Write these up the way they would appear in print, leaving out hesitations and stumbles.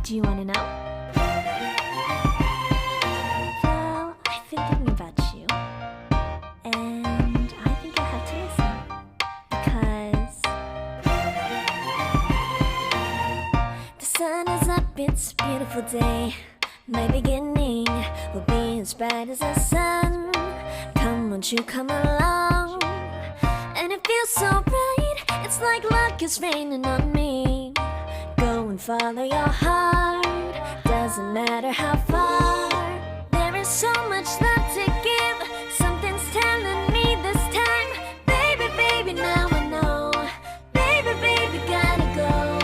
Do you want to know? Well, I've been thinking about you, and I think I have to listen, because the sun is up, it's a beautiful day. My beginning will be as bright as the sun. Come, won't you come along? And it feels so bright, it's like luck is raining on me. Go and follow your heart, doesn't matter how far. There is so much love to give, something's telling me this time. Baby, baby, now I know. Baby, baby, gotta go.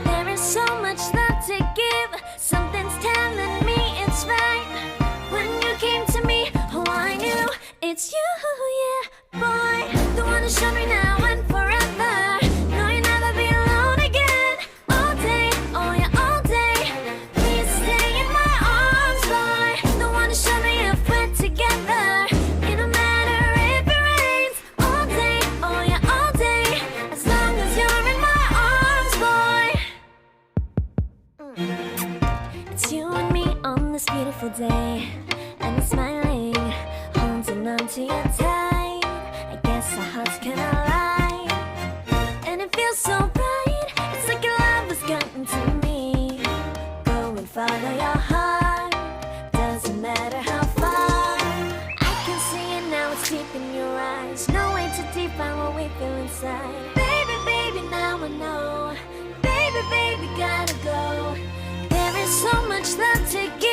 There is so much love to give, something's telling me it's right. When you came to me, oh, I knew it's you, yeah, boy. The one who showed me now and forever. No, you'll never be alone again. All day, oh yeah, all day. Please stay in my arms, boy. The one who showed me if we're together. It don't matter if it rains. All day, oh yeah, all day. As long as you're in my arms, boy. It's you and me on this beautiful day, and I'm smiling, holding on to you tight. I guess our hearts can align, and it feels so bright. It's like your love has gotten to me. Go and follow your heart, doesn't matter how far. I can see it now, it's deep in your eyes. No way to define what we feel inside. Baby, baby, now I know. Baby, baby, gotta go. There is so much love to give.